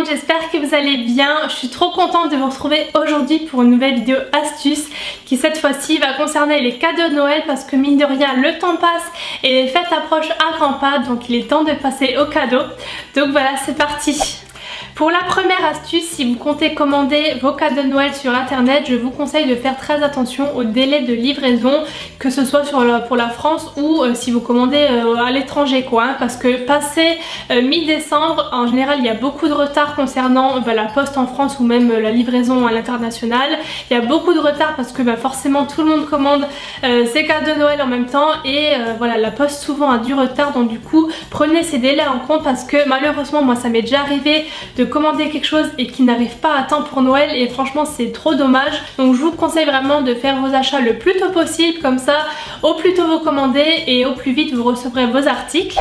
monde, j'espère que vous allez bien. Je suis trop contente de vous retrouver aujourd'hui pour une nouvelle vidéo astuce qui cette fois-ci va concerner les cadeaux de Noël parce que mine de rien le temps passe et les fêtes approchent à grands pas, donc il est temps de passer aux cadeaux. Donc voilà, c'est parti. Pour la première astuce, si vous comptez commander vos cadeaux de Noël sur internet, je vous conseille de faire très attention au délai de livraison, que ce soit pour la France ou si vous commandez à l'étranger quoi, hein, parce que passé mi-décembre, en général il y a beaucoup de retard concernant la poste en France ou même la livraison à l'international. Il y a beaucoup de retard parce que forcément tout le monde commande ses cadeaux de Noël en même temps et voilà, la poste souvent a du retard, donc du coup prenez ces délais en compte parce que malheureusement moi ça m'est déjà arrivé de commander quelque chose et qui n'arrive pas à temps pour Noël et franchement c'est trop dommage. Donc je vous conseille vraiment de faire vos achats le plus tôt possible, comme ça au plus tôt vous commandez et au plus vite vous recevrez vos articles.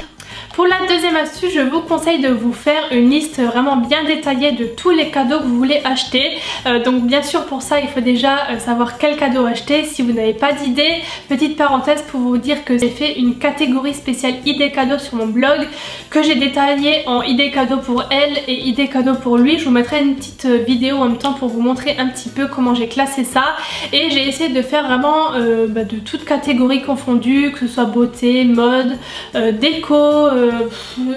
Pour la deuxième astuce, je vous conseille de vous faire une liste vraiment bien détaillée de tous les cadeaux que vous voulez acheter. Donc bien sûr pour ça il faut déjà savoir quel cadeau acheter. Si vous n'avez pas d'idée, petite parenthèse pour vous dire que j'ai fait une catégorie spéciale idées cadeaux sur mon blog que j'ai détaillé en idées cadeaux pour elle et idées cadeaux pour lui. Je vous mettrai une petite vidéo en même temps pour vous montrer un petit peu comment j'ai classé ça. Et j'ai essayé de faire vraiment de toutes catégories confondues, que ce soit beauté, mode, déco,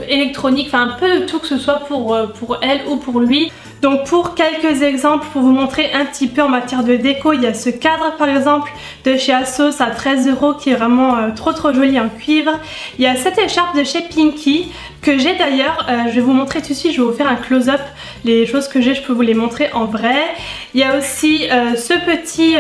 électronique, enfin un peu de tout, que ce soit pour elle ou pour lui. Donc pour quelques exemples, pour vous montrer un petit peu en matière de déco, il y a ce cadre par exemple de chez Asos à 13 € qui est vraiment trop joli en cuivre. Il y a cette écharpe de chez Pinky que j'ai d'ailleurs, je vais vous montrer tout de suite, je vais vous faire un close-up. Les choses que j'ai, je peux vous les montrer en vrai. Il y a aussi ce petit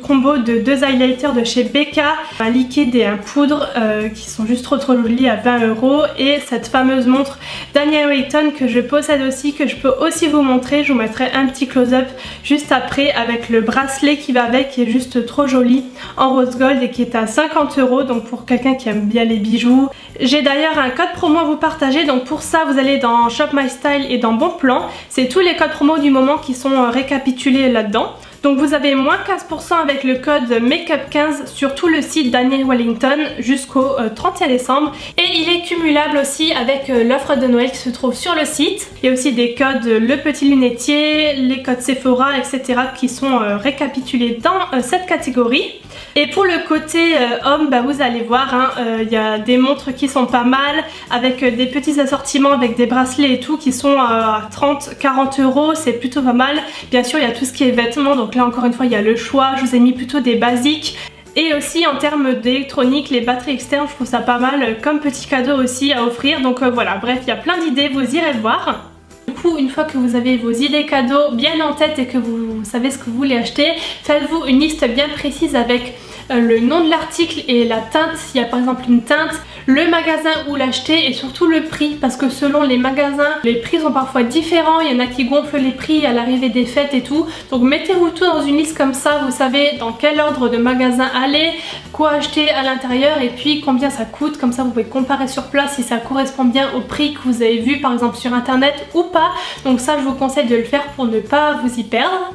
combo de 2 highlighters de chez Becca, un liquide et un poudre qui sont juste trop jolis à 20 €. Et cette fameuse montre Daniel Wellington que je possède aussi, que je peux aussi vous montrer. Je vous mettrai un petit close-up juste après avec le bracelet qui va avec, qui est juste trop joli en rose gold et qui est à 50 €, donc pour quelqu'un qui aime bien les bijoux. J'ai d'ailleurs un code promo à vous partager, donc pour ça vous allez dans Shop My Style et dans Bon Plan. C'est tous les codes promo du moment qui sont récapitulés là-dedans. Donc vous avez moins 15% avec le code Makeup15 sur tout le site Daniel Wellington jusqu'au 31 décembre. Et il est cumulable aussi avec l'offre de Noël qui se trouve sur le site. Il y a aussi des codes Le Petit Lunetier, les codes Sephora, etc. qui sont récapitulés dans cette catégorie. Et pour le côté homme, vous allez voir, il y a des montres qui sont pas mal, avec des petits assortiments, avec des bracelets et tout qui sont à 30-40 €, c'est plutôt pas mal. Bien sûr il y a tout ce qui est vêtements, donc là encore une fois il y a le choix, je vous ai mis plutôt des basiques. Et aussi en termes d'électronique, les batteries externes, je trouve ça pas mal comme petit cadeau aussi à offrir. Donc voilà, bref, il y a plein d'idées, vous irez voir. Du coup, une fois que vous avez vos idées cadeaux bien en tête et que vous savez ce que vous voulez acheter, faites-vous une liste bien précise avec le nom de l'article et la teinte, s'il y a par exemple une teinte, le magasin où l'acheter et surtout le prix, parce que selon les magasins, les prix sont parfois différents, il y en a qui gonflent les prix à l'arrivée des fêtes et tout. Donc mettez-vous tout dans une liste comme ça, vous savez dans quel ordre de magasin aller, quoi acheter à l'intérieur et puis combien ça coûte, comme ça vous pouvez comparer sur place si ça correspond bien au prix que vous avez vu par exemple sur internet ou pas. Donc ça je vous conseille de le faire pour ne pas vous y perdre.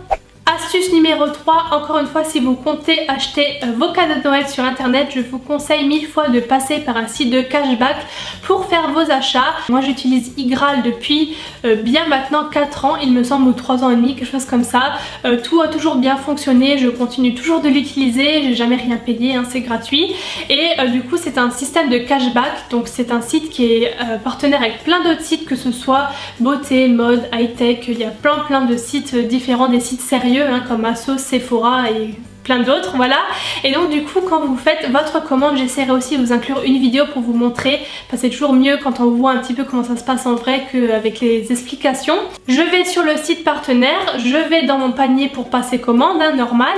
Astuce numéro 3, encore une fois si vous comptez acheter vos cadeaux de Noël sur internet, je vous conseille 1000 fois de passer par un site de cashback pour faire vos achats. Moi j'utilise iGraal depuis bien maintenant 4 ans il me semble, ou 3 ans et demi, quelque chose comme ça. Tout a toujours bien fonctionné, je continue toujours de l'utiliser, j'ai jamais rien payé, c'est gratuit. Et du coup c'est un système de cashback, donc c'est un site qui est partenaire avec plein d'autres sites, que ce soit beauté, mode, high-tech, il y a plein de sites différents, des sites sérieux comme Asos, Sephora et plein d'autres, voilà. Et donc du coup quand vous faites votre commande, j'essaierai aussi de vous inclure une vidéo pour vous montrer, parce que c'est toujours mieux quand on voit un petit peu comment ça se passe en vrai qu'avec les explications. Je vais sur le site partenaire, je vais dans mon panier pour passer commande, normal.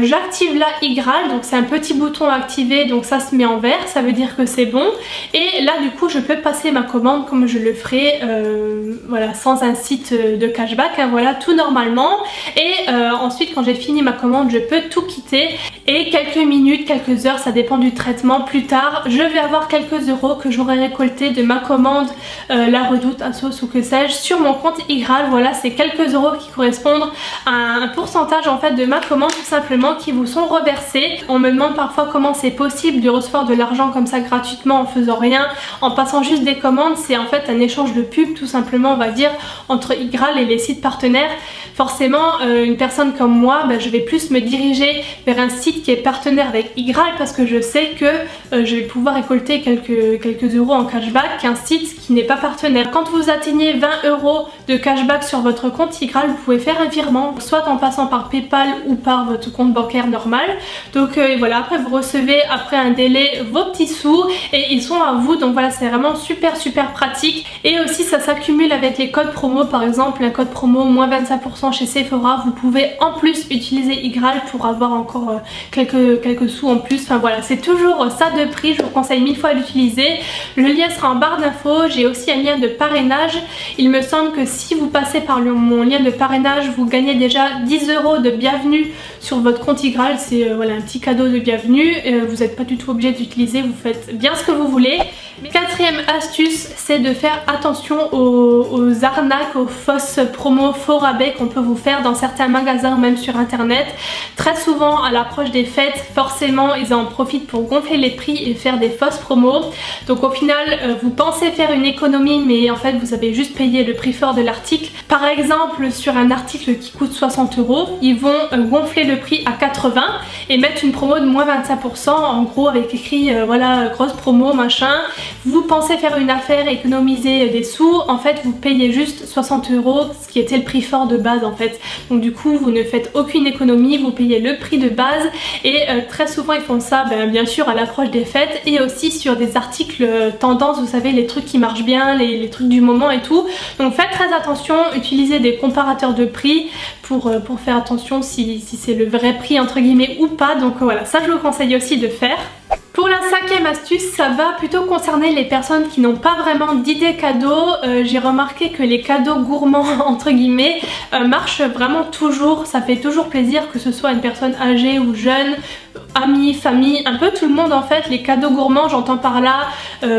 J'active là iGraal, donc c'est un petit bouton à activer, donc ça se met en vert, ça veut dire que c'est bon. Et là du coup je peux passer ma commande comme je le ferai voilà, sans un site de cashback, voilà, tout normalement. Et ensuite quand j'ai fini ma commande, je peux tout quitter et quelques minutes, quelques heures, ça dépend du traitement, plus tard je vais avoir quelques euros que j'aurai récoltés de ma commande La Redoute, Asos ou que sais-je sur mon compte iGraal. Voilà, c'est quelques euros qui correspondent à un pourcentage en fait de ma commande tout simplement qui vous sont reversés. On me demande parfois comment c'est possible de recevoir de l'argent comme ça gratuitement en faisant rien, en passant juste des commandes. C'est en fait un échange de pub tout simplement, on va dire, entre iGraal et les sites partenaires. Forcément une personne comme moi, je vais plus me diriger vers un site qui est partenaire avec iGraal parce que je sais que je vais pouvoir récolter quelques euros en cashback qu'un site qui n'est pas partenaire. Quand vous atteignez 20 euros de cashback sur votre compte iGraal, vous pouvez faire un virement, soit en passant par PayPal ou par votre compte bancaire normal. Donc voilà, après vous recevez après un délai vos petits sous et ils sont à vous. Donc voilà, c'est vraiment super pratique. Et aussi ça s'accumule avec les codes promo. Par exemple un code promo moins 25% chez Sephora, vous pouvez en plus utiliser iGraal pour avoir encore quelques sous en plus. Enfin voilà, c'est toujours ça de prix, je vous conseille 1000 fois d'utiliser. Le lien sera en barre d'infos. J'ai aussi un lien de parrainage. Il me semble que si vous passez par mon lien de parrainage, vous gagnez déjà 10 euros de bienvenue sur votre compte iGraal. C'est voilà, un petit cadeau de bienvenue. Vous n'êtes pas du tout obligé d'utiliser, vous faites bien ce que vous voulez. Quatrième astuce, c'est de faire attention aux arnaques, aux fausses promos, faux rabais qu'on peut vous faire dans certains magasins ou même sur internet. Très souvent à l'approche des fêtes, forcément ils en profitent pour gonfler les prix et faire des fausses promos. Donc au final vous pensez faire une économie mais en fait vous avez juste payé le prix fort de l'article. Par exemple sur un article qui coûte 60 euros, ils vont gonfler le prix à 80 et mettre une promo de moins 25% en gros avec écrit voilà grosse promo machin. Vous pensez faire une affaire, économiser des sous, en fait vous payez juste 60 euros, ce qui était le prix fort de base en fait. Donc du coup vous ne faites aucune économie, vous payez le prix de base et très souvent ils font ça bien sûr à l'approche des fêtes et aussi sur des articles tendance, vous savez les trucs qui marchent bien, les trucs du moment et tout. Donc faites très attention, utilisez des comparateurs de prix pour faire attention si c'est le vrai prix entre guillemets ou pas. Donc voilà, ça je vous conseille aussi de faire. Pour la cinquième astuce, ça va plutôt concerner les personnes qui n'ont pas vraiment d'idées cadeaux. J'ai remarqué que les cadeaux gourmands entre guillemets marchent vraiment toujours. Ça fait toujours plaisir que ce soit une personne âgée ou jeune, amis, famille, un peu tout le monde en fait. Les cadeaux gourmands, j'entends par là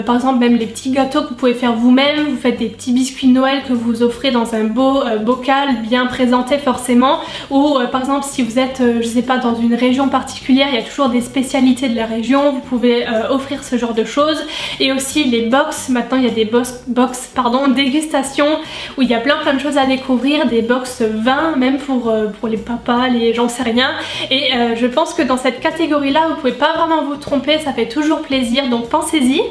par exemple même les petits gâteaux que vous pouvez faire vous-même. Vous faites des petits biscuits de Noël que vous offrez dans un beau bocal bien présenté forcément, ou par exemple si vous êtes je sais pas dans une région particulière, il y a toujours des spécialités de la région, vous pouvez offrir ce genre de choses. Et aussi les box, maintenant il y a des box dégustation où il y a plein de choses à découvrir, des box vin même pour les papas, les j'en sais rien. Et je pense que dans cette catégorie là vous pouvez pas vraiment vous tromper, ça fait toujours plaisir, donc pensez-y.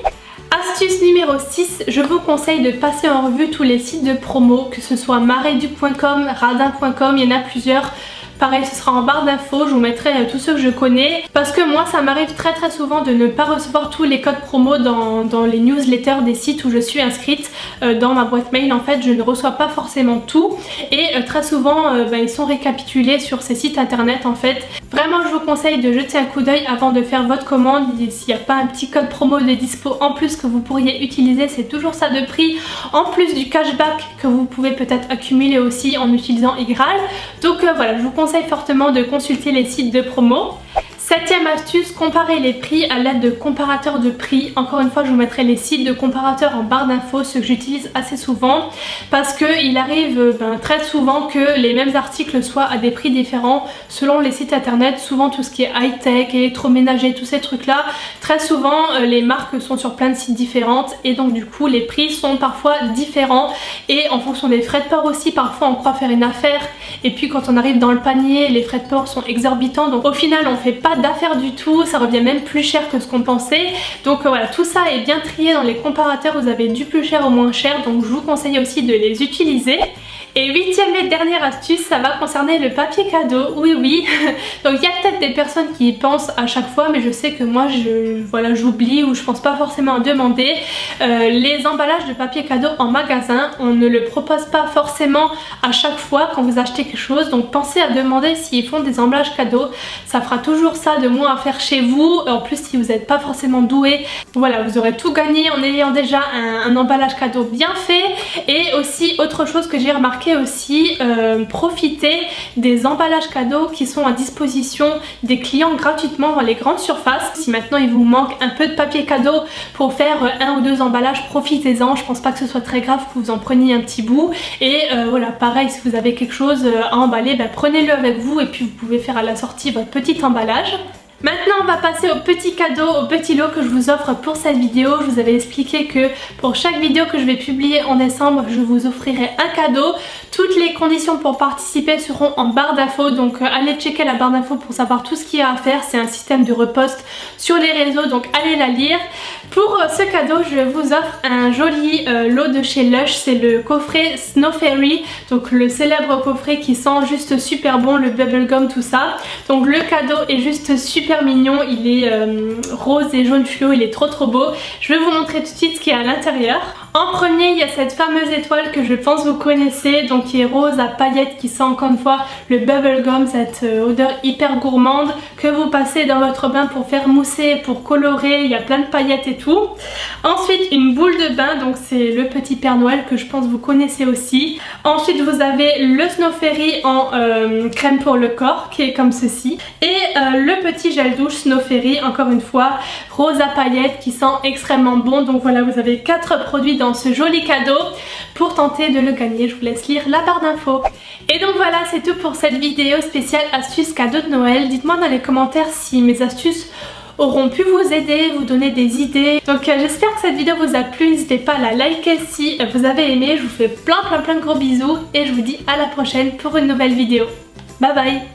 Astuce numéro 6, je vous conseille de passer en revue tous les sites de promo, que ce soit mareduc.com, radin.com, il y en a plusieurs. Pareil, ce sera en barre d'infos, je vous mettrai tous ceux que je connais parce que moi ça m'arrive très souvent de ne pas recevoir tous les codes promo dans les newsletters des sites où je suis inscrite. Dans ma boîte mail en fait je ne reçois pas forcément tout et très souvent ils sont récapitulés sur ces sites internet en fait. Vraiment je vous conseille de jeter un coup d'œil avant de faire votre commande, s'il n'y a pas un petit code promo de dispo en plus que vous pourriez utiliser, c'est toujours ça de prix, en plus du cashback que vous pouvez peut-être accumuler aussi en utilisant iGraal. Donc voilà, je vous conseille fortement de consulter les sites de promo. Septième astuce, comparer les prix à l'aide de comparateurs de prix. Encore une fois, je vous mettrai les sites de comparateurs en barre d'infos, ceux que j'utilise assez souvent parce qu'il arrive très souvent que les mêmes articles soient à des prix différents selon les sites internet. Souvent tout ce qui est high-tech, électroménager, tous ces trucs là, très souvent les marques sont sur plein de sites différentes et donc du coup les prix sont parfois différents et en fonction des frais de port aussi, parfois on croit faire une affaire et puis quand on arrive dans le panier les frais de port sont exorbitants, donc au final on fait pas d'affaires du tout, ça revient même plus cher que ce qu'on pensait. Donc voilà, tout ça est bien trié dans les comparateurs, vous avez du plus cher au moins cher, donc je vous conseille aussi de les utiliser. Et huitième et dernière astuce, ça va concerner le papier cadeau, oui. Donc il y a peut-être des personnes qui y pensent à chaque fois, mais je sais que moi j'oublie ou je pense pas forcément à demander. Les emballages de papier cadeau en magasin, on ne le propose pas forcément à chaque fois quand vous achetez quelque chose, donc pensez à demander s'ils font des emballages cadeaux. Ça fera toujours ça ça de moins à faire chez vous. En plus si vous n'êtes pas forcément doué, voilà, vous aurez tout gagné en ayant déjà un emballage cadeau bien fait. Et aussi autre chose que j'ai remarqué aussi, profitez des emballages cadeaux qui sont à disposition des clients gratuitement dans les grandes surfaces. Si maintenant il vous manque un peu de papier cadeau pour faire un ou deux emballages, profitez-en. Je pense pas que ce soit très grave que vous en preniez un petit bout. Et voilà, pareil, si vous avez quelque chose à emballer, ben, prenez-le avec vous et puis vous pouvez faire à la sortie votre petit emballage. Maintenant on va passer au petit cadeau, au petit lot que je vous offre pour cette vidéo. Je vous avais expliqué que pour chaque vidéo que je vais publier en décembre, je vous offrirai un cadeau. Toutes les conditions pour participer seront en barre d'infos, donc allez checker la barre d'infos pour savoir tout ce qu'il y a à faire. C'est un système de repost sur les réseaux, donc allez la lire. Pour ce cadeau, je vous offre un joli lot de chez Lush. C'est le coffret Snow Fairy, donc le célèbre coffret qui sent juste super bon, le bubblegum, tout ça. Donc le cadeau est juste super mignon, il est rose et jaune fluo, il est trop beau. Je vais vous montrer tout de suite ce qu'il y a à l'intérieur. En premier, il y a cette fameuse étoile que je pense vous connaissez, donc qui est rose à paillettes, qui sent encore une fois le bubblegum, cette odeur hyper gourmande que vous passez dans votre bain pour faire mousser, pour colorer. Il y a plein de paillettes et tout. Ensuite, une boule de bain, donc c'est le petit Père Noël que je pense vous connaissez aussi. Ensuite, vous avez le Snow Fairy en crème pour le corps qui est comme ceci, et le petit gel douche Snow Fairy, encore une fois rose à paillettes, qui sent extrêmement bon. Donc voilà, vous avez 4 produits dans ce joli cadeau. Pour tenter de le gagner, je vous laisse lire la barre d'infos. Et donc voilà, c'est tout pour cette vidéo spéciale astuces cadeaux de Noël. Dites-moi dans les commentaires si mes astuces auront pu vous aider, vous donner des idées. Donc j'espère que cette vidéo vous a plu. N'hésitez pas à la liker si vous avez aimé. Je vous fais plein de gros bisous et je vous dis à la prochaine pour une nouvelle vidéo. Bye bye.